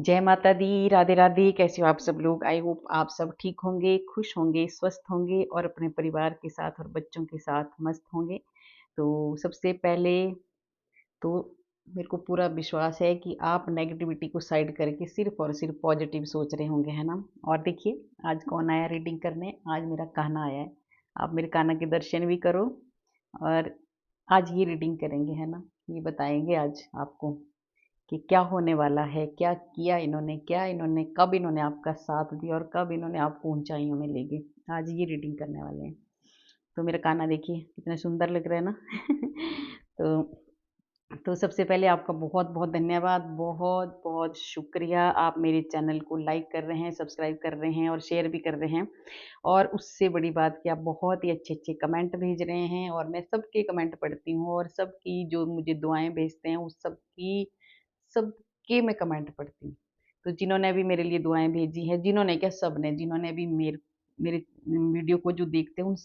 जय माता दी, राधे राधे। कैसे हो आप सब लोग? आई होप आप सब ठीक होंगे, खुश होंगे, स्वस्थ होंगे और अपने परिवार के साथ और बच्चों के साथ मस्त होंगे। तो सबसे पहले तो मेरे को पूरा विश्वास है कि आप नेगेटिविटी को साइड करके सिर्फ और सिर्फ पॉजिटिव सोच रहे होंगे, है ना? और देखिए, आज कौन आया रीडिंग करने? आज मेरा कान्हा आया है। आप मेरे कान्हा के दर्शन भी करो और आज ये रीडिंग करेंगे, है ना? ये बताएंगे आज आपको कि क्या होने वाला है, क्या किया इन्होंने, क्या इन्होंने, कब इन्होंने आपका साथ दिया और कब इन्होंने आपको ऊंचाइयों में ले गए। आज ये रीडिंग करने वाले हैं। तो मेरा कान्हा देखिए कितना सुंदर लग रहा है ना। तो सबसे पहले आपका बहुत बहुत धन्यवाद, बहुत बहुत शुक्रिया। आप मेरे चैनल को लाइक कर रहे हैं, सब्सक्राइब कर रहे हैं और शेयर भी कर रहे हैं। और उससे बड़ी बात कि आप बहुत ही अच्छे अच्छे कमेंट भेज रहे हैं और मैं सबके कमेंट पढ़ती हूँ और सबकी जो मुझे दुआएं भेजते हैं उस सबकी सबके मैं कमेंट पढ़ती हूँ। तो जिन्होंने भी मेरे लिए दुआएं भेजी हैं, जिन्होंने क्या, सब ने, जिन्होंने भी मेरे मेरे वीडियो को जो देखते हैं उन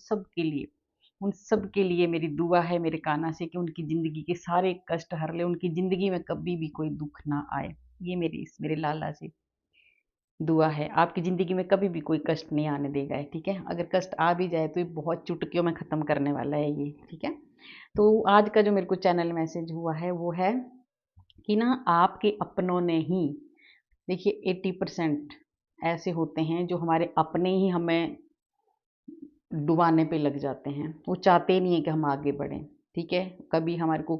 सब के लिए मेरी दुआ है मेरे कान्हा से कि उनकी ज़िंदगी के सारे कष्ट हर ले, उनकी ज़िंदगी में कभी भी कोई दुख ना आए। ये मेरे लाला से दुआ है। आपकी ज़िंदगी में कभी भी कोई कष्ट नहीं आने देगा है, ठीक है? अगर कष्ट आ भी जाए तो ये बहुत चुटकियों में ख़त्म करने वाला है ये, ठीक है? तो आज का जो मेरे को चैनल मैसेज हुआ है वो है कि ना आपके अपनों ने ही, देखिए 80% ऐसे होते हैं जो हमारे अपने ही हमें डुबाने पे लग जाते हैं। वो चाहते ही नहीं है कि हम आगे बढ़ें, ठीक है? कभी हमारे को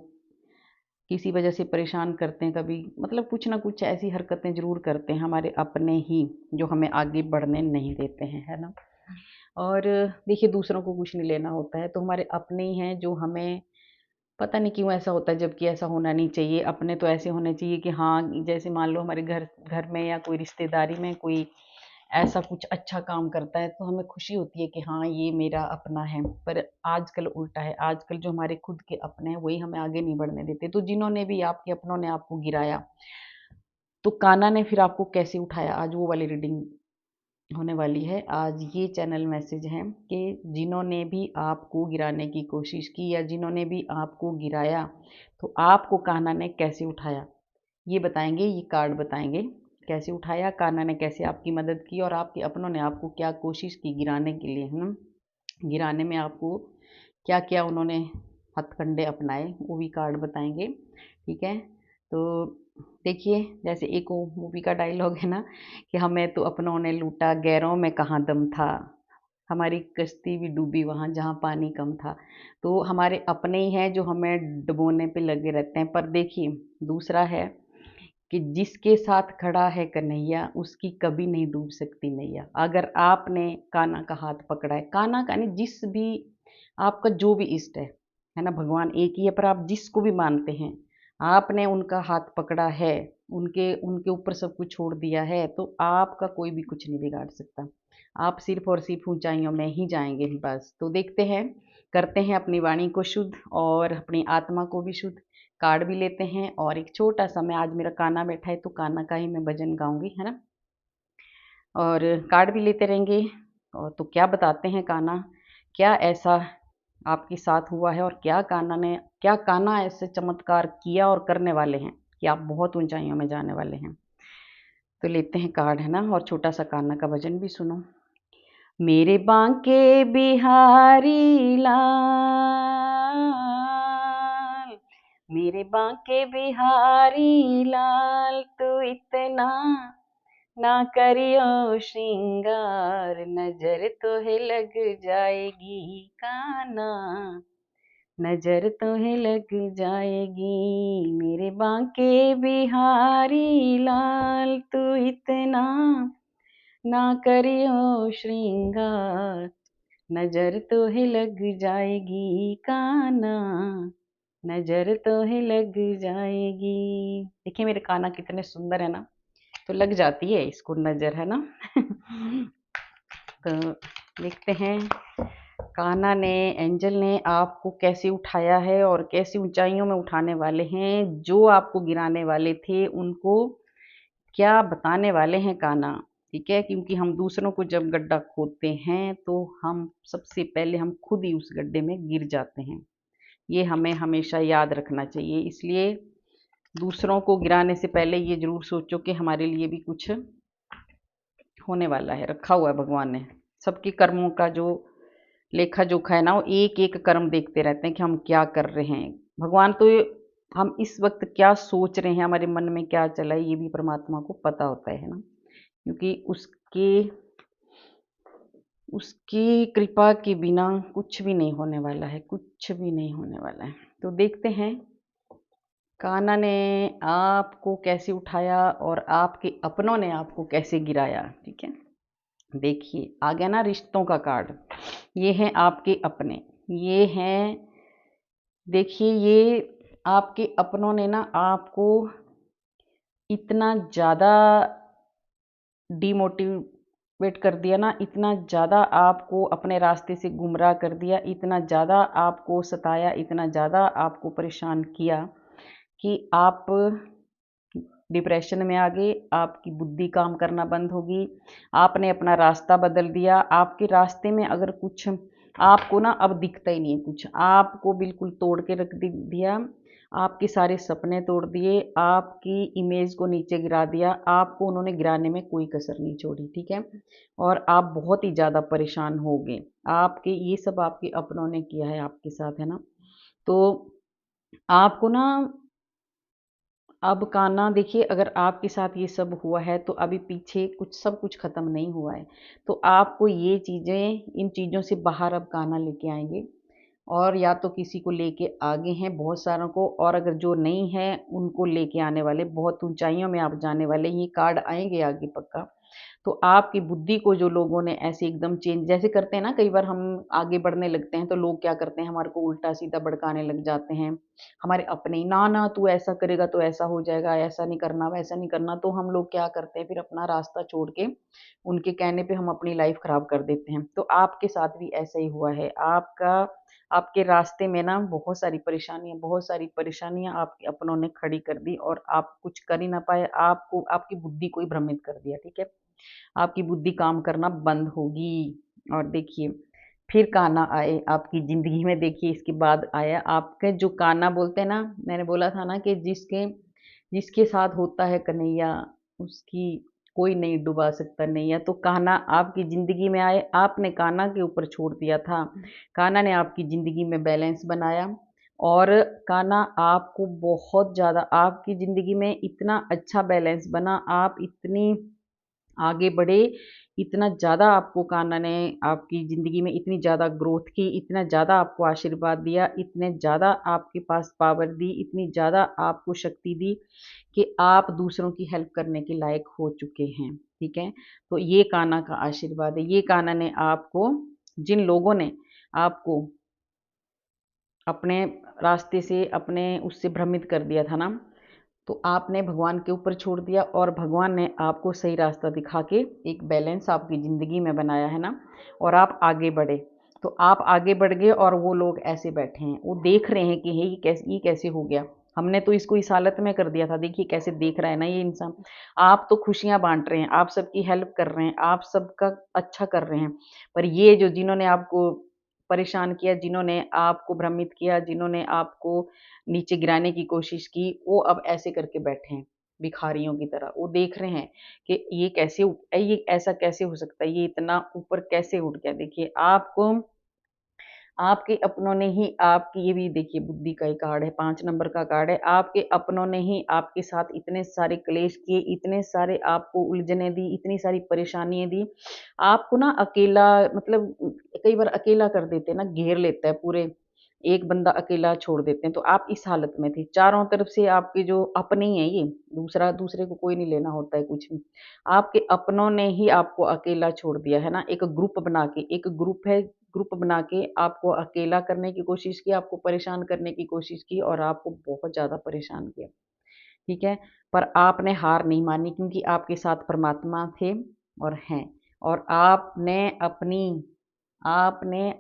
किसी वजह से परेशान करते हैं, कभी मतलब कुछ ना कुछ ऐसी हरकतें ज़रूर करते हैं हमारे अपने ही, जो हमें आगे बढ़ने नहीं देते हैं, है ना? और देखिए दूसरों को कुछ नहीं लेना होता है, तो हमारे अपने ही हैं जो हमें, पता नहीं क्यों ऐसा होता है, जबकि ऐसा होना नहीं चाहिए। अपने तो ऐसे होने चाहिए कि हाँ, जैसे मान लो हमारे घर घर में या कोई रिश्तेदारी में कोई ऐसा कुछ अच्छा काम करता है तो हमें खुशी होती है कि हाँ ये मेरा अपना है। पर आजकल उल्टा है, आजकल जो हमारे खुद के अपने हैं वही हमें आगे नहीं बढ़ने देते। तो जिन्होंने भी, आपके अपनों ने आपको गिराया, तो कान्हा ने फिर आपको कैसे उठाया, आज वो वाली रीडिंग होने वाली है। आज ये चैनल मैसेज है कि जिन्होंने भी आपको गिराने की कोशिश की या जिन्होंने भी आपको गिराया, तो आपको कान्हा ने कैसे उठाया, ये बताएंगे। ये कार्ड बताएंगे कैसे उठाया, कान्हा ने कैसे आपकी मदद की और आपके अपनों ने आपको क्या कोशिश की गिराने के लिए, है ना? गिराने में आपको क्या क्या उन्होंने हथकंडे अपनाए, वो भी कार्ड बताएंगे, ठीक है? तो देखिए, जैसे एक वो मूवी का डायलॉग है ना कि हमें तो अपनों ने लूटा, गैरों में कहाँ दम था, हमारी कश्ती भी डूबी वहाँ जहाँ पानी कम था। तो हमारे अपने ही हैं जो हमें डुबोने पे लगे रहते हैं। पर देखिए दूसरा है कि जिसके साथ खड़ा है कन्हैया उसकी कभी नहीं डूब सकती नैया। अगर आपने कान्हा का हाथ पकड़ा है, कान्हा का नहीं, जिस भी आपका जो भी इष्ट है ना, भगवान एक ही है, पर आप जिसको भी मानते हैं, आपने उनका हाथ पकड़ा है, उनके उनके ऊपर सब कुछ छोड़ दिया है, तो आपका कोई भी कुछ नहीं बिगाड़ सकता। आप सिर्फ और सिर्फ ऊंचाइयों में ही जाएंगे बस। तो देखते हैं, करते हैं अपनी वाणी को शुद्ध और अपनी आत्मा को भी शुद्ध। कार्ड भी लेते हैं और एक छोटा सा, मैं आज मेरा कान्हा बैठा है तो कान्हा का ही मैं भजन गाऊंगी, है ना? और कार्ड भी लेते रहेंगे। और तो क्या बताते हैं कान्हा, क्या ऐसा आपके साथ हुआ है और क्या कान्हा ऐसे चमत्कार किया और करने वाले हैं कि आप बहुत ऊंचाइयों में जाने वाले हैं। तो लेते हैं कार्ड, है ना? और छोटा सा कान्हा का भजन भी सुनो। मेरे बांके बिहारी लाल, मेरे बांके बिहारी लाल, तू इतना ना करियो श्रृंगार, नजर तो है लग जाएगी काना, नजर तो है लग जाएगी। मेरे बांके बिहारी लाल, तू इतना ना करियो श्रृंगार, नजर तो है लग जाएगी काना, नजर तो है लग जाएगी। देखिए मेरे काना कितने सुंदर है ना, तो लग जाती है इसको नजर, है ना? तो देखते हैं कान्हा ने, एंजल ने आपको कैसे उठाया है और कैसी ऊंचाइयों में उठाने वाले हैं। जो आपको गिराने वाले थे उनको क्या बताने वाले हैं कान्हा, ठीक है? क्योंकि हम दूसरों को जब गड्ढा खोदते हैं तो हम सबसे पहले हम खुद ही उस गड्ढे में गिर जाते हैं। ये हमें हमेशा याद रखना चाहिए। इसलिए दूसरों को गिराने से पहले ये ज़रूर सोचो कि हमारे लिए भी कुछ होने वाला है, रखा हुआ है भगवान ने। सबके कर्मों का जो लेखा जोखा है ना, वो एक एक कर्म देखते रहते हैं कि हम क्या कर रहे हैं। भगवान तो हम इस वक्त क्या सोच रहे हैं, हमारे मन में क्या चला है, ये भी परमात्मा को पता होता है ना, क्योंकि उसके उसकी कृपा के बिना कुछ भी नहीं होने वाला है, कुछ भी नहीं होने वाला है। तो देखते हैं कान्हा ने आपको कैसे उठाया और आपके अपनों ने आपको कैसे गिराया। ठीक है, देखिए आ गया ना रिश्तों का कार्ड। ये हैं आपके अपने, ये हैं, देखिए ये आपके अपनों ने ना आपको इतना ज़्यादा डिमोटिवेट कर दिया ना, इतना ज़्यादा आपको अपने रास्ते से गुमराह कर दिया, इतना ज़्यादा आपको सताया, इतना ज़्यादा आपको परेशान किया कि आप डिप्रेशन में आ गए, आपकी बुद्धि काम करना बंद होगी, आपने अपना रास्ता बदल दिया। आपके रास्ते में अगर कुछ आपको ना अब दिखता ही नहीं है कुछ, आपको बिल्कुल तोड़ के रख दिया, आपके सारे सपने तोड़ दिए, आपकी इमेज को नीचे गिरा दिया, आपको उन्होंने गिराने में कोई कसर नहीं छोड़ी। ठीक है, और आप बहुत ही ज़्यादा परेशान हो गए। आपके ये सब आपके अपनों ने किया है आपके साथ, है ना। तो आपको ना अब कान्हा देखिए, अगर आपके साथ ये सब हुआ है तो अभी पीछे कुछ सब कुछ ख़त्म नहीं हुआ है। तो आपको ये चीज़ें, इन चीज़ों से बाहर अब कान्हा लेके आएँगे, और या तो किसी को लेके आगे हैं बहुत सारों को, और अगर जो नहीं है उनको लेके आने वाले, बहुत ऊंचाइयों में आप जाने वाले, ये कार्ड आएंगे आगे पक्का। तो आपकी बुद्धि को जो लोगों ने ऐसे एकदम चेंज जैसे करते हैं ना, कई बार हम आगे बढ़ने लगते हैं तो लोग क्या करते हैं, हमारे को उल्टा सीधा भड़काने लग जाते हैं। हमारे अपने ही, ना ना तू ऐसा करेगा तो ऐसा हो जाएगा, ऐसा नहीं करना, वैसा नहीं करना। तो हम लोग क्या करते हैं, फिर अपना रास्ता छोड़ के उनके कहने पे हम अपनी लाइफ खराब कर देते हैं। तो आपके साथ भी ऐसा ही हुआ है। आपके रास्ते में ना बहुत सारी परेशानियां आपके अपनों ने खड़ी कर दी, और आप कुछ कर ही ना पाए। आपको आपकी बुद्धि को ही भ्रमित कर दिया। ठीक है, आपकी बुद्धि काम करना बंद होगी। और देखिए फिर कान्हा आए आपकी जिंदगी में। देखिए इसके बाद आया आपके जो कान्हा बोलते हैं ना, मैंने बोला था ना कि जिसके जिसके साथ होता है कन्हैया, उसकी कोई नहीं डुबा सकता नैया। तो कान्हा आपकी जिंदगी में आए, आपने कान्हा के ऊपर छोड़ दिया था, कान्हा ने आपकी जिंदगी में बैलेंस बनाया। और कान्हा आपको बहुत ज़्यादा, आपकी ज़िंदगी में इतना अच्छा बैलेंस बना, आप इतनी आगे बढ़े, इतना ज़्यादा आपको कान्हा ने आपकी ज़िंदगी में इतनी ज़्यादा ग्रोथ की, इतना ज़्यादा आपको आशीर्वाद दिया, इतने ज़्यादा आपके पास पावर दी, इतनी ज़्यादा आपको शक्ति दी कि आप दूसरों की हेल्प करने के लायक हो चुके हैं। ठीक है, तो ये कान्हा का आशीर्वाद है। ये कान्हा ने आपको, जिन लोगों ने आपको अपने रास्ते से, अपने उससे भ्रमित कर दिया था ना, तो आपने भगवान के ऊपर छोड़ दिया, और भगवान ने आपको सही रास्ता दिखा के एक बैलेंस आपकी ज़िंदगी में बनाया है ना, और आप आगे बढ़े। तो आप आगे बढ़ गए, और वो लोग ऐसे बैठे हैं, वो देख रहे हैं कि ये कैसे हो गया, हमने तो इसको इस हालत में कर दिया था। देखिए कैसे देख रहा है ना ये इंसान। आप तो खुशियां बांट रहे हैं, आप सबकी हेल्प कर रहे हैं, आप सबका अच्छा कर रहे हैं, पर ये जो जिन्होंने आपको परेशान किया, जिन्होंने आपको भ्रमित किया, जिन्होंने आपको नीचे गिराने की कोशिश की, वो अब ऐसे करके बैठे हैं भिखारियों की तरह। वो देख रहे हैं कि ये ऐसा कैसे हो सकता है, ये इतना ऊपर कैसे उठ गया। देखिए आपको आपके अपनों ने ही आपकी, ये भी देखिए बुद्धि का ही कार्ड है, 5 नंबर का कार्ड है। आपके अपनों ने ही आपके साथ इतने सारे क्लेश किए, इतने सारे आपको उलझने दी, इतनी सारी परेशानियाँ दी। आपको ना अकेला, मतलब कई बार अकेला कर देते हैं ना, घेर लेता है पूरे, एक बंदा अकेला छोड़ देते हैं। तो आप इस हालत में थे। चारों तरफ से आपके जो अपने ही हैं ये, दूसरे को कोई नहीं लेना होता है कुछ भी। आपके अपनों ने ही आपको अकेला छोड़ दिया है ना, एक ग्रुप बना के, एक ग्रुप है, ग्रुप बना के आपको अकेला करने की कोशिश की, आपको परेशान करने की कोशिश की, और आपको बहुत ज़्यादा परेशान किया। ठीक है, पर आपने हार नहीं मानी, क्योंकि आपके साथ परमात्मा थे और हैं। और आपने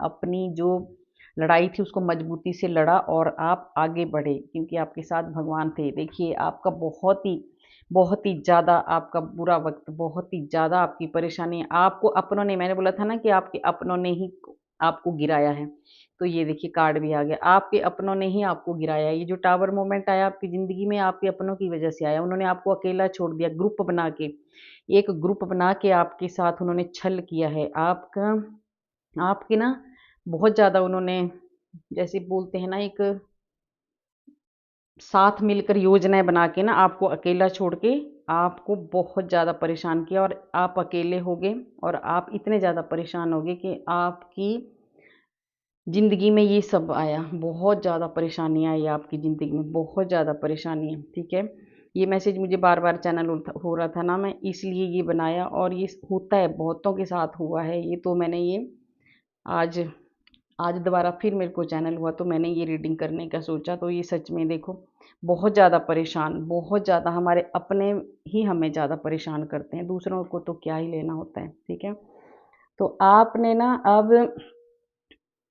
अपनी जो लड़ाई थी उसको मजबूती से लड़ा, और आप आगे बढ़े, क्योंकि आपके साथ भगवान थे। देखिए आपका बहुत ही ज़्यादा आपका बुरा वक्त, बहुत ही ज़्यादा आपकी परेशानी, आपको अपनों ने, मैंने बोला था ना कि आपके अपनों ने ही आपको गिराया है। तो ये देखिए कार्ड भी आ गया, आपके अपनों ने ही आपको गिराया। ये जो टावर मोमेंट आया आपकी ज़िंदगी में आपके अपनों की वजह से आया। उन्होंने आपको अकेला छोड़ दिया, ग्रुप बना के, एक ग्रुप बना के आपके साथ उन्होंने छल किया है। आपके ना बहुत ज़्यादा उन्होंने, जैसे बोलते हैं ना, एक साथ मिलकर योजनाएँ बना के ना आपको अकेला छोड़ के आपको बहुत ज़्यादा परेशान किया, और आप अकेले हो गए और आप इतने ज़्यादा परेशान हो गए कि आपकी ज़िंदगी में ये सब आया। बहुत ज़्यादा परेशानियाँ आई आपकी ज़िंदगी में, बहुत ज़्यादा परेशानियाँ, ठीक है? ये मैसेज मुझे बार-बार चैनल हो रहा था ना, मैं इसलिए ये बनाया, और ये होता है, बहुतों के साथ हुआ है ये। तो मैंने ये आज आज दोबारा फिर मेरे को चैनल हुआ तो मैंने ये रीडिंग करने का सोचा। तो ये सच में देखो, बहुत ज़्यादा परेशान, बहुत ज़्यादा हमारे अपने ही हमें ज़्यादा परेशान करते हैं, दूसरों को तो क्या ही लेना होता है, ठीक है? तो आपने ना अब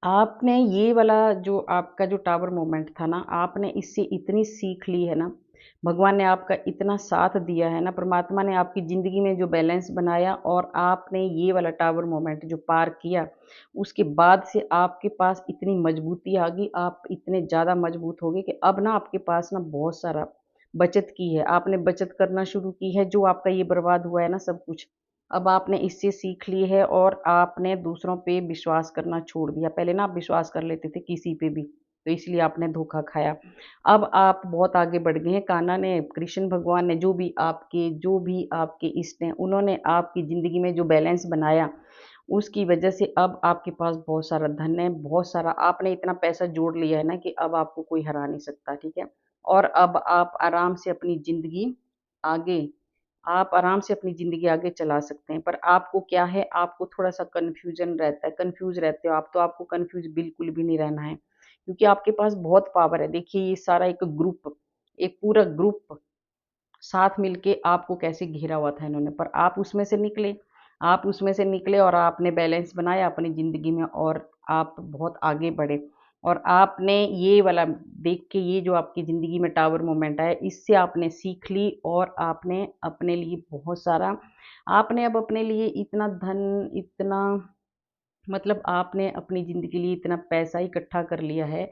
आपने ये वाला जो आपका जो टावर मोमेंट था ना, आपने इससे इतनी सीख ली है ना, भगवान ने आपका इतना साथ दिया है ना, परमात्मा ने आपकी ज़िंदगी में जो बैलेंस बनाया, और आपने ये वाला टावर मोमेंट जो पार किया, उसके बाद से आपके पास इतनी मजबूती आ गई, आप इतने ज़्यादा मजबूत हो गए कि अब ना आपके पास ना बहुत सारा बचत की है, आपने बचत करना शुरू की है। जो आपका ये बर्बाद हुआ है ना सब कुछ, अब आपने इससे सीख ली है, और आपने दूसरों पे विश्वास करना छोड़ दिया। पहले ना आप विश्वास कर लेते थे किसी पे भी, तो इसलिए आपने धोखा खाया। अब आप बहुत आगे बढ़ गए हैं। कान्हा ने, कृष्ण भगवान ने, जो भी आपके इष्ट हैं, उन्होंने आपकी ज़िंदगी में जो बैलेंस बनाया, उसकी वजह से अब आपके पास बहुत सारा धन है, बहुत सारा आपने इतना पैसा जोड़ लिया है ना कि अब आपको कोई हरा नहीं सकता, ठीक है? और अब आगे आप आराम से अपनी ज़िंदगी आगे चला सकते हैं। पर आपको क्या है, आपको थोड़ा-सा कन्फ्यूज़न रहता है, कन्फ्यूज़ रहते हो आप, तो आपको कन्फ्यूज़ बिल्कुल भी नहीं रहना है, क्योंकि आपके पास बहुत पावर है। देखिए, ये सारा एक ग्रुप, एक पूरा ग्रुप साथ मिलके आपको कैसे घेरा हुआ था इन्होंने, पर आप उसमें से निकले। आप उसमें से निकले और आपने बैलेंस बनाया अपनी ज़िंदगी में, और आप बहुत आगे बढ़े। और आपने ये वाला देख के, ये जो आपकी ज़िंदगी में टावर मोमेंट आया, इससे आपने सीख ली, और आपने अपने लिए बहुत सारा, आपने अब अपने लिए इतना धन, इतना, मतलब आपने अपनी ज़िंदगी के लिए इतना पैसा इकट्ठा कर लिया है,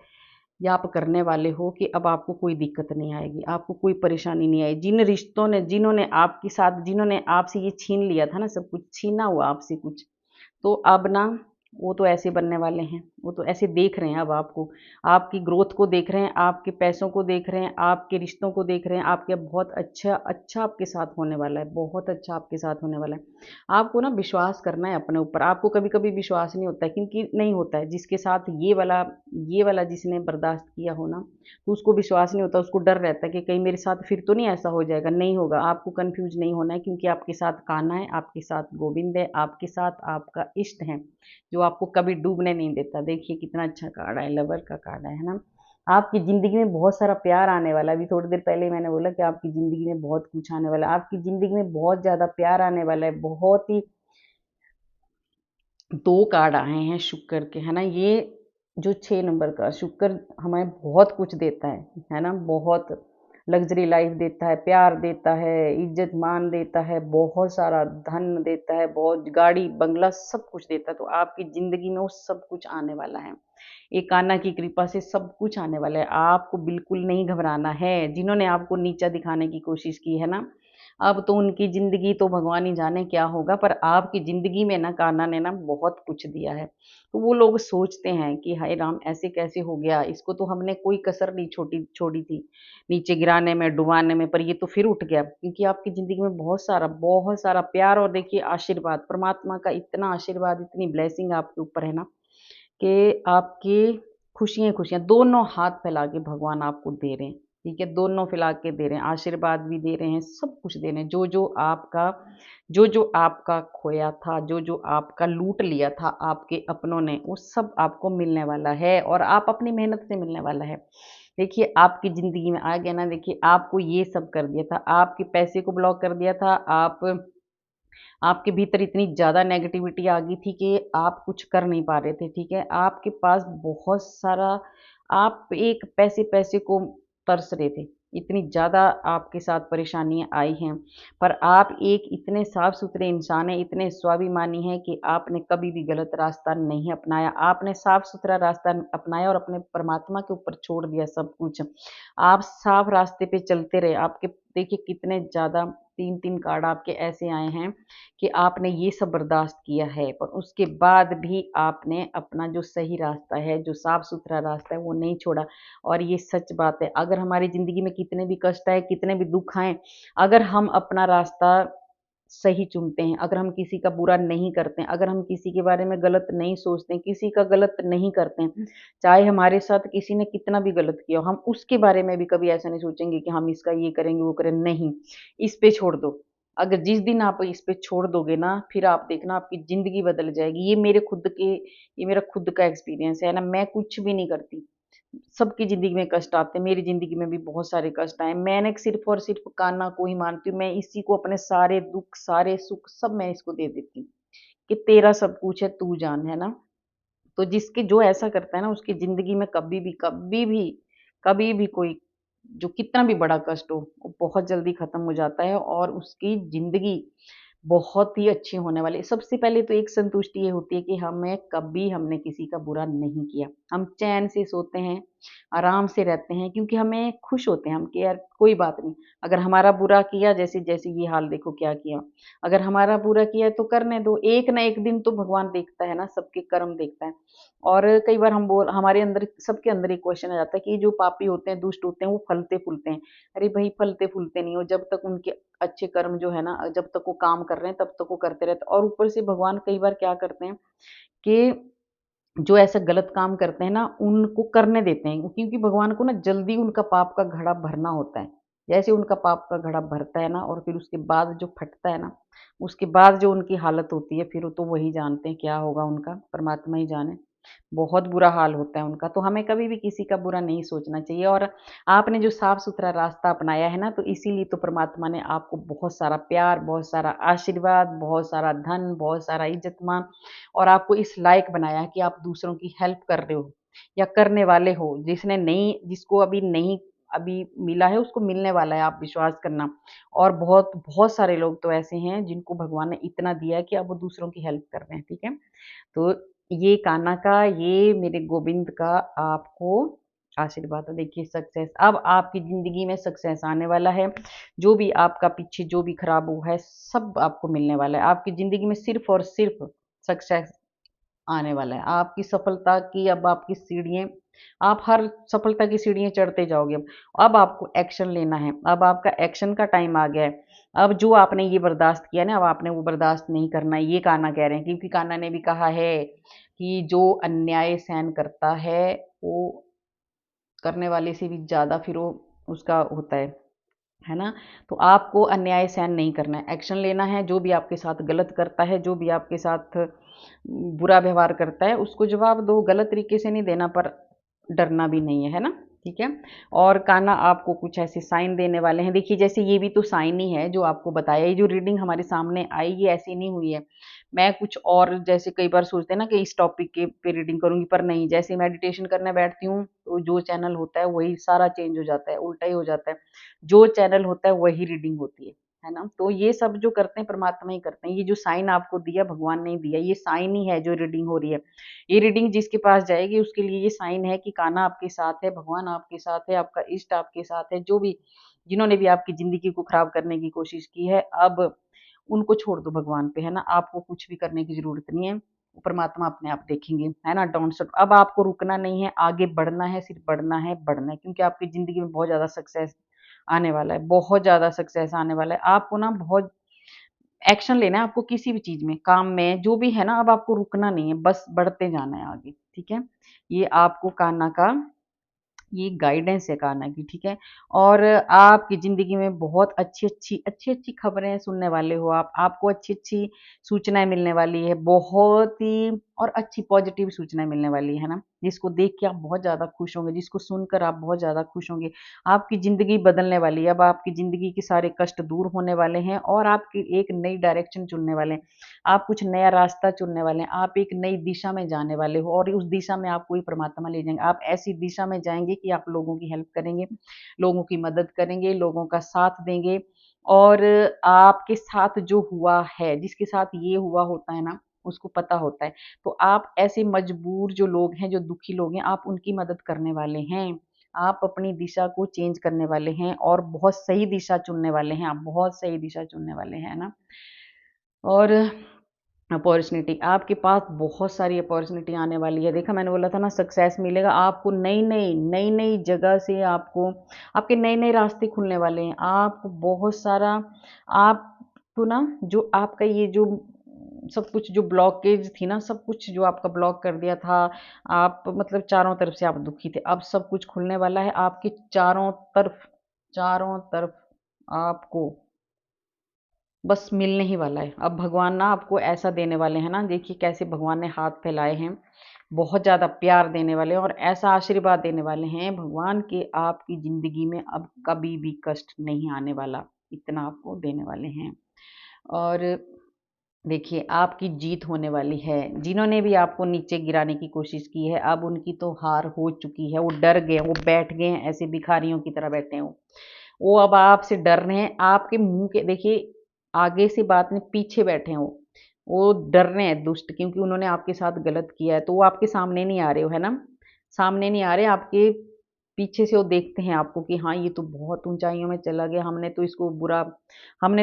या आप करने वाले हो, कि अब आपको कोई दिक्कत नहीं आएगी, आपको कोई परेशानी नहीं आएगी। जिन रिश्तों ने, जिन्होंने आपसे ये छीन लिया था ना, सब कुछ छीना हुआ आपसे कुछ, तो अब ना वो तो ऐसे बनने वाले हैं, वो तो ऐसे देख रहे हैं अब आपको, आपकी ग्रोथ को देख रहे हैं, आपके पैसों को देख रहे हैं, आपके रिश्तों को देख रहे हैं, आपके बहुत अच्छा अच्छा आपके साथ होने वाला है, बहुत अच्छा आपके साथ होने वाला है। आपको ना विश्वास करना है अपने ऊपर। आपको कभी-कभी विश्वास नहीं होता है, क्योंकि नहीं होता है, जिसके साथ ये वाला जिसने बर्दाश्त किया हो ना, तो उसको विश्वास नहीं होता, उसको डर रहता है कि कहीं मेरे साथ फिर तो नहीं ऐसा हो जाएगा। नहीं होगा, आपको कन्फ्यूज़ नहीं होना है, क्योंकि आपके साथ कान्हा है, आपके साथ गोविंद है, आपके साथ आपका इष्ट है, जो आपको कभी डूबने नहीं देता। देखिए कितना अच्छा कार्ड है, लवर का कार्ड है ना? आपकी ज़िंदगी में बहुत सारा प्यार आने वाला है। अभी थोड़ी देर पहले ही मैंने बोला कि आपकी ज़िंदगी में बहुत कुछ आने वाला है। आपकी ज़िंदगी में बहुत ज़्यादा प्यार आने वाला है, बहुत ही। 2 कार्ड आए हैं शुक्र के, है ना? ये जो 6 नंबर का शुक्र हमें बहुत कुछ देता है ना? बहुत लग्ज़री लाइफ़ देता है, प्यार देता है, इज़्ज़त-मान देता है, बहुत सारा धन देता है, बहुत गाड़ी, बंगला सब कुछ देता है। तो आपकी ज़िंदगी में वो सब कुछ आने वाला है। एक कान्हा की कृपा से सब कुछ आने वाला है। आपको बिल्कुल नहीं घबराना है। जिन्होंने आपको नीचा दिखाने की कोशिश की है ना, अब तो उनकी ज़िंदगी तो भगवान ही जाने क्या होगा, पर आपकी ज़िंदगी में ना कान्हा ने ना बहुत कुछ दिया है। तो वो लोग सोचते हैं कि हाय राम! ऐसे कैसे हो गया? इसको तो हमने कोई कसर नहीं छोड़ी थी, नीचे गिराने में, डुबाने में, पर ये तो फिर उठ गया। क्योंकि आपकी ज़िंदगी में बहुत सारा प्यार, और देखिए आशीर्वाद, परमात्मा का इतना आशीर्वाद, इतनी ब्लेसिंग आपके ऊपर है ना, कि आपकी खुशियाँ ही खुशियाँ, दोनों हाथ फैला के भगवान आपको दे रहे हैं, ठीक है? दोनों फैला के दे रहे हैं, आशीर्वाद भी दे रहे हैं, सब कुछ दे रहे हैं। जो-जो आपका खोया था, जो-जो आपका लूट लिया था आपके अपनों ने, वो सब आपको मिलने वाला है, और आप अपनी मेहनत से मिलने वाला है। देखिए, आपकी ज़िंदगी में आ गया ना, देखिए आपको ये सब कर दिया था, आपके पैसे को ब्लॉक कर दिया था, आपके भीतर इतनी ज़्यादा नेगेटिविटी आ गई थी कि आप कुछ कर नहीं पा रहे थे, ठीक है? आपके पास बहुत सारा, आप एक पैसे-पैसे को तरस रहे थे, इतनी ज़्यादा आपके साथ परेशानियाँ आई हैं, पर आप एक इतने साफ-सुथरे इंसान हैं, इतने स्वाभिमानी हैं कि आपने कभी भी गलत रास्ता नहीं अपनाया। आपने साफ-सुथरा रास्ता अपनाया और अपने परमात्मा के ऊपर छोड़ दिया सब कुछ। आप साफ रास्ते पे चलते रहे। आपके देखिए कितने ज़्यादा 3-3 कार्ड आपके ऐसे आए हैं कि आपने ये सब बर्दाश्त किया है, पर उसके बाद भी आपने अपना जो सही रास्ता है, जो साफ-सुथरा रास्ता है, वो नहीं छोड़ा। और ये सच बात है, अगर हमारी ज़िंदगी में कितने भी कष्ट आए, कितने भी दुःख आएँ, अगर हम अपना रास्ता सही चुनते हैं, अगर हम किसी का बुरा नहीं करते हैं, अगर हम किसी के बारे में गलत नहीं सोचते हैं, किसी का गलत नहीं करते हैं, चाहे हमारे साथ किसी ने कितना भी गलत किया हो, हम उसके बारे में भी कभी ऐसा नहीं सोचेंगे कि हम इसका ये करेंगे, वो करें, नहीं, इस पे छोड़ दो। अगर जिस दिन आप इस पे छोड़ दोगे ना, फिर आप देखना आपकी ज़िंदगी बदल जाएगी। ये मेरा खुद का एक्सपीरियंस है ना, मैं कुछ भी नहीं करती। सबकी ज़िंदगी में कष्ट आते हैं, मेरी ज़िंदगी में भी बहुत सारे कष्ट आए। मैंने सिर्फ़ और सिर्फ़ कान्हा को ही मानती हूँ, मैं इसी को अपने सारे दुःख, सारे सुख सब मैं इसको दे देती हूँ, कि तेरा सब कुछ है, तू जान, है ना? तो जिसके जो ऐसा करता है ना, उसकी ज़िंदगी में कभी भी कोई जो कितना भी बड़ा कष्ट हो, वो बहुत जल्दी खत्म हो जाता है और उसकी ज़िंदगी बहुत ही अच्छी होने वाली है। सबसे पहले तो एक संतुष्टि ये होती है कि हमने किसी का बुरा नहीं किया। हम चैन से सोते हैं, आराम से रहते हैं क्योंकि हमें खुश होते हैं हम कि यार कोई बात नहीं, अगर हमारा बुरा किया जैसे जैसे ये हाल देखो क्या किया। अगर हमारा बुरा किया है तो करने दो, एक ना एक दिन तो भगवान देखता है ना, सबके कर्म देखता है। और कई बार हमारे अंदर सबके अंदर एक क्वेश्चन आ जाता है कि जो पापी होते हैं, दुष्ट होते हैं, वो फलते-फूलते हैं। अरे भई फलते-फूलते नहीं हो, जब तक उनके अच्छे कर्म जो है ना, जब तक वो काम कर रहे हैं, तब तक वो करते रहते हैं। और ऊपर से भगवान कई बार क्या करते हैं कि जो ऐसा गलत काम करते हैं ना, उनको करने देते हैं क्योंकि भगवान को ना जल्दी उनका पाप का घड़ा भरना होता है। जैसे उनका पाप का घड़ा भरता है ना और फिर उसके बाद जो फटता है ना, उसके बाद जो उनकी हालत होती है, फिर तो वही जानते हैं क्या होगा उनका, परमात्मा ही जाने। बहुत बुरा हाल होता है उनका, तो हमें कभी भी किसी का बुरा नहीं सोचना चाहिए और आपने जो साफ-सुथरा रास्ता अपनाया है ना, तो इसीलिए तो परमात्मा ने आपको बहुत सारा प्यार, बहुत सारा आशीर्वाद, बहुत सारा धन, बहुत सारा इज़्ज़त-मान और आपको इस लायक बनाया है कि आप दूसरों की हेल्प कर रहे हो या करने वाले हो। जिसको अभी मिला है, उसको मिलने वाला है, आप विश्वास करना। और बहुत बहुत सारे लोग तो ऐसे हैं, जिनको भगवान ने इतना दिया है कि अब वो दूसरों की हेल्प कर रहे हैं, ठीक है? तो ये कान्हा का, ये मेरे गोविंद का आपको आशीर्वाद है। देखिए सक्सेस, अब आपकी ज़िंदगी में सक्सेस आने वाला है। जो भी आपका पीछे जो भी खराब हुआ है, सब आपको मिलने वाला है। आपकी ज़िंदगी में सिर्फ़ और सिर्फ़ सक्सेस आने वाला है। आपकी सफलता की अब आपकी सीढ़ियाँ आप हर सफलता की सीढ़ियाँ चढ़ते जाओगे अब। अब आपको एक्शन लेना है, अब आपका एक्शन का टाइम आ गया है। अब जो आपने ये बर्दाश्त किया ना, अब आपने वो बर्दाश्त नहीं करना है, ये कान्हा कह रहे हैं क्योंकि कान्हा ने भी कहा है कि जो अन्याय सहन करता है, वो करने वाले से भी ज़्यादा फिर वो उसका होता है ना? तो आपको अन्याय सहन नहीं करना है, एक्शन लेना है, जो भी आपके साथ गलत करता है, जो भी आपके साथ बुरा व्यवहार करता है, उसको जवाब दो, गलत तरीके से नहीं देना पर डरना भी नहीं है ना? ठीक है? और कान्हा आपको कुछ ऐसे साइन देने वाले हैं, देखिए जैसे ये भी तो साइन ही है जो आपको बताया, ये जो रीडिंग हमारे सामने आई ये ऐसी नहीं हुई है। मैं कुछ और जैसे कई बार सोचते हैं ना कि इस टॉपिक के पे रीडिंग करूँगी पर नहीं, जैसे मेडिटेशन करने बैठती हूँ, तो जो चैनल होता है वही सारा चेंज हो जाता है, उल्टा ही हो जाता है। जो चैनल होता है वही रीडिंग होती है ना? तो ये सब जो करते हैं परमात्मा ही करते हैं। ये जो साइन आपको दिया भगवान ने ही दिया, ये साइन ही है जो रीडिंग हो रही है। ये रीडिंग जिसके पास जाएगी उसके लिए ये साइन है कि कान्हा आपके साथ है, भगवान आपके साथ है, आपका इष्ट आपके साथ है, जो भी जिन्होंने भी आपकी ज़िंदगी को खराब करने की कोशिश की है, अब उनको छोड़ दो भगवान पे, है ना? आपको कुछ भी करने की ज़रूरत नहीं है। वो परमात्मा अपने आप देखेंगे, है ना? डोंट स्टॉप, अब आपको रुकना नहीं है, आगे बढ़ना है, सिर्फ बढ़ना है, बढ़ना है क्योंकि आपकी ज़िंदगी में बहुत ज़्यादा सक्सेस आने वाला है, बहुत ज़्यादा सक्सेस आने वाला है। आपको ना बहुत एक्शन लेना है, आपको किसी भी चीज़ में, काम में, जो भी है ना, अब आपको रुकना नहीं है, बस बढ़ते जाना है आगे, ठीक है? ये आपको कान्हा का ये गाइडेंस है कान्हा की, ठीक है? और आपकी ज़िंदगी में बहुत अच्छी-अच्छी खबरें सुनने वाले हो आप, आपको अच्छी-अच्छी सूचनाएँ मिलने वाली है, बहुत ही और अच्छी पॉजिटिव सूचना मिलने वाली है ना, जिसको देख के आप बहुत ज़्यादा खुश होंगे, जिसको सुनकर आप बहुत ज़्यादा खुश होंगे। आपकी ज़िंदगी बदलने वाली है, अब आपकी ज़िंदगी के सारे कष्ट दूर होने वाले हैं और आपकी एक नई डायरेक्शन चुनने वाले हैं। आप कुछ नया रास्ता चुनने वाले हैं, आप एक नई दिशा में जाने वाले हो और उस दिशा में आपको ही परमात्मा ले जाएँगे। आप ऐसी दिशा में जाएँगे कि आप लोगों की हेल्प करेंगे, लोगों की मदद करेंगे, लोगों का साथ देंगे और आपके साथ जो हुआ है, जिसके साथ ये हुआ होता है ना, उसको पता होता है। तो आप ऐसे मजबूर जो लोग हैं, जो दुखी लोग हैं, आप उनकी मदद करने वाले हैं। आप अपनी दिशा को चेंज करने वाले हैं और बहुत सही दिशा चुनने वाले हैं, आप बहुत सही दिशा चुनने वाले हैं, है ना? और अपॉर्च्युनिटी आपके पास बहुत सारी अपॉर्च्युनिटी आने वाली है। देखा मैंने बोला था ना सक्सेस मिलेगा आपको नई-नई जगह से आपको आपके नए-नए रास्ते खुलने वाले हैं। आपको बहुत सारा आपको ना जो आपका ये जो सब कुछ जो ब्लॉकेज थी ना, सब कुछ जो आपका ब्लॉक कर दिया था, आप मतलब चारों तरफ से आप दुखी थे। अब सब कुछ खुलने वाला है आपके चारों तरफ आपको बस मिलने ही वाला है। अब भगवान ना आपको ऐसा देने वाले हैं ना, देखिए कैसे भगवान ने हाथ फैलाए हैं। बहुत ज़्यादा प्यार देने वाले हैं और ऐसा आशीर्वाद देने वाले हैं भगवान कि आपकी ज़िंदगी में अब कभी भी कष्ट नहीं आने वाला, इतना आपको देने वाले हैं। और देखिए आपकी जीत होने वाली है। जिन्होंने भी आपको नीचे गिराने की कोशिश की है, अब उनकी तो हार हो चुकी है। वो डर गए, वो बैठ गए हैं ऐसे भिखारियों की तरह बैठे हैं वो अब आपसे डर रहे हैं। आपके मुँह के देखिए आगे से बात नहीं, पीछे बैठे हैं वो। वो डर रहे हैं दुष्ट क्योंकि उन्होंने आपके साथ गलत किया है, तो वो आपके सामने नहीं आ रहे हो, है ना? सामने नहीं आ रहे, आपके पीछे से वो देखते हैं आपको कि हाँ, ये तो बहुत ऊँचाइयों में चला गया, हमने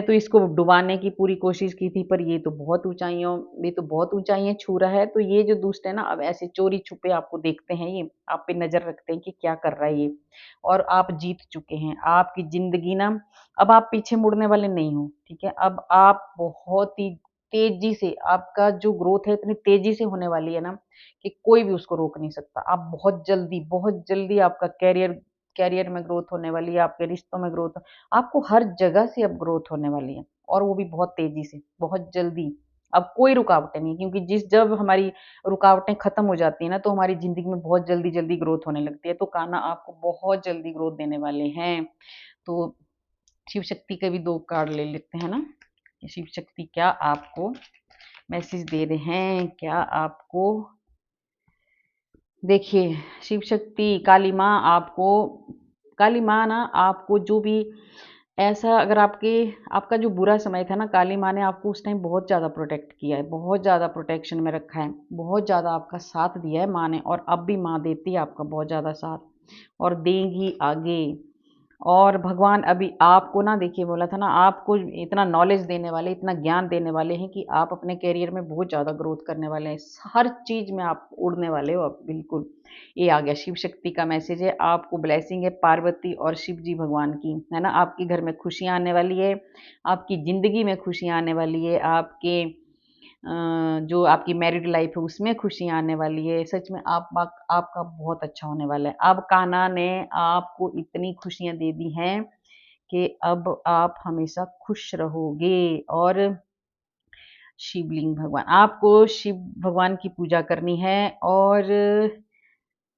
तो इसको डुबाने की पूरी कोशिश की थी, पर ये तो बहुत ऊँचाइयाँ छू रहा है। तो ये जो दुष्ट है ना, अब ऐसे चोरी-छुपे आपको देखते हैं ये, आप पे नज़र रखते हैं कि क्या कर रहा है ये और आप जीत चुके हैं। आपकी ज़िंदगी ना अब आप पीछे मुड़ने वाले नहीं हो, ठीक है? अब आप बहुत ही तेज़ी से आपका जो ग्रोथ है इतनी तेज़ी से होने वाली है ना कि कोई भी उसको रोक नहीं सकता। आप बहुत जल्दी आपका करियर करियर में ग्रोथ होने वाली है, आपके रिश्तों में ग्रोथ आपको हर जगह से अब ग्रोथ होने वाली है और वो भी बहुत तेज़ी से, बहुत जल्दी। अब कोई रुकावटें नहीं क्योंकि जब हमारी रुकावटें खत्म हो जाती हैं ना, तो हमारी ज़िंदगी में बहुत जल्दी-जल्दी ग्रोथ होने लगती है। तो कान्हा आपको बहुत जल्दी ग्रोथ देने वाले हैं। तो शिव शक्ति के भी 2 कार्ड ले लेते हैं ना, कि शिव शक्ति क्या आपको मैसेज दे रहे हैं, क्या आपको देखिए शिव शक्ति काली माँ ना आपको जो भी ऐसा अगर आपका जो बुरा समय था ना काली माँ ने आपको उस टाइम बहुत ज़्यादा प्रोटेक्ट किया है, बहुत ज़्यादा प्रोटेक्शन में रखा है, बहुत ज़्यादा आपका साथ दिया है माँ ने और अब भी माँ देती है आपका बहुत ज़्यादा साथ और देंगी आगे। और भगवान अभी आपको ना देखिए बोला था ना आपको इतना नॉलेज देने वाले, इतना ज्ञान देने वाले हैं कि आप अपने करियर में बहुत ज़्यादा ग्रोथ करने वाले हैं। हर चीज़ में आप उड़ने वाले हो अब बिल्कुल। ये आ गया शिव शक्ति का मैसेज है, आपको ब्लेसिंग है पार्वती और शिव जी भगवान की, है ना? आपके घर में खुशियाँ आने वाली है, आपकी ज़िंदगी में खुशियाँ आने वाली है, जो आपकी मैरिड लाइफ है उसमें खुशियाँ आने वाली है। सच में आपका बहुत अच्छा होने वाला है। अब कान्हा ने आपको इतनी खुशियाँ दे दी हैं कि अब आप हमेशा खुश रहोगे और आपको शिव भगवान की पूजा करनी है और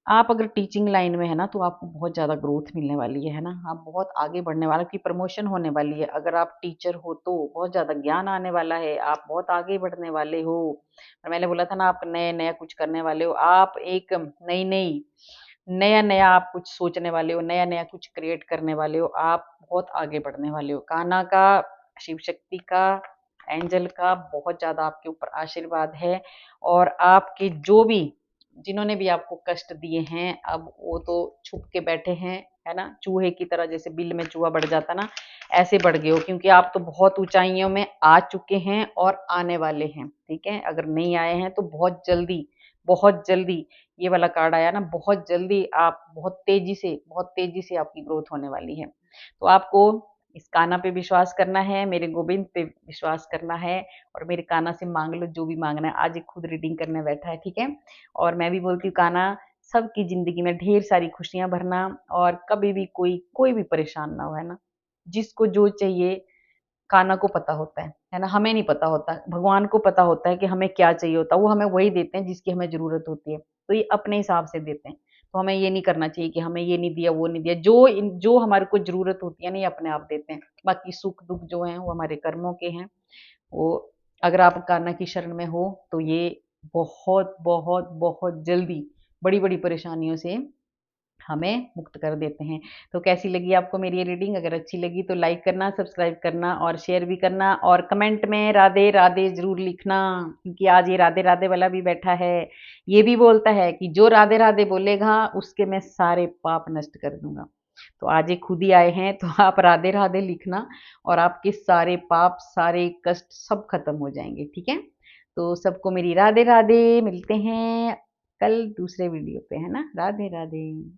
आप अगर टीचिंग लाइन में है ना, तो आपको बहुत ज़्यादा ग्रोथ मिलने वाली है ना? आप बहुत आगे बढ़ने वाला आपकी प्रमोशन होने वाली है। अगर आप टीचर हो तो बहुत ज़्यादा ज्ञान आने वाला है, आप बहुत आगे बढ़ने वाले हो। और मैंने बोला था ना आप नया-नया कुछ करने वाले हो। आप एक नई-नई नया-नया आप कुछ सोचने वाले हो, नया-नया कुछ क्रिएट करने वाले हो। आप बहुत आगे बढ़ने वाले हो। कान्हा का, शिव शक्ति का, एंजल का बहुत ज़्यादा आपके ऊपर आशीर्वाद है और आपके जो भी जिन्होंने भी आपको कष्ट दिए हैं, अब वो तो छुप के बैठे हैं, है ना? चूहे की तरह जैसे बिल में चूहा बढ़ जाता ना, ऐसे बढ़ गए हो क्योंकि आप तो बहुत ऊँचाइयों में आ चुके हैं और आने वाले हैं, ठीक है? अगर नहीं आए हैं तो बहुत जल्दी ये वाला कार्ड आया ना, बहुत जल्दी आप बहुत तेज़ी से आपकी ग्रोथ होने वाली है। तो आपको इस कान्हा पे विश्वास करना है, मेरे गोविंद पे विश्वास करना है और मेरे कान्हा से माँग लो जो भी माँगना है। आज ये खुद रीडिंग करने बैठा है, ठीक है? और मैं भी बोलती हूँ कान्हा सबकी ज़िंदगी में ढेर सारी खुशियाँ भरना और कभी भी कोई भी परेशान ना हो, है ना? जिसको जो चाहिए कान्हा को पता होता है ना? हमें नहीं पता होता। भगवान को पता होता है कि हमें क्या चाहिए होता है, वो हमें वही देते हैं जिसकी हमें ज़रूरत होती है। तो ये अपने हिसाब से देते हैं। तो हमें ये नहीं करना चाहिए कि हमें ये नहीं दिया, वो नहीं दिया। जो हमारे को ज़रूरत होती है ना, ये अपने आप देते हैं। बाकी सुख-दुःख जो हैं, वो हमारे कर्मों के हैं। वो अगर आप कान्हा की शरण में हो, तो ये बहुत, बहुत, बहुत जल्दी बड़ी-बड़ी परेशानियों से हमें मुक्त कर देते हैं। तो कैसी लगी आपको मेरी ये रीडिंग? अगर अच्छी लगी तो लाइक करना, सब्सक्राइब करना और शेयर भी करना और कमेंट में राधे राधे ज़रूर लिखना, क्योंकि आज ये राधे राधे वाला भी बैठा है। ये भी बोलता है कि जो राधे राधे बोलेगा उसके मैं सारे पाप नष्ट कर दूँगा। तो आज ये खुद ही आए हैं, तो आप राधे राधे लिखना और आपके सारे पाप, सारे कष्ट सब खत्म हो जाएँगे, ठीक है? तो सबको मेरी राधे राधे, मिलते हैं कल दूसरे वीडियो पे, है ना? राधे राधे।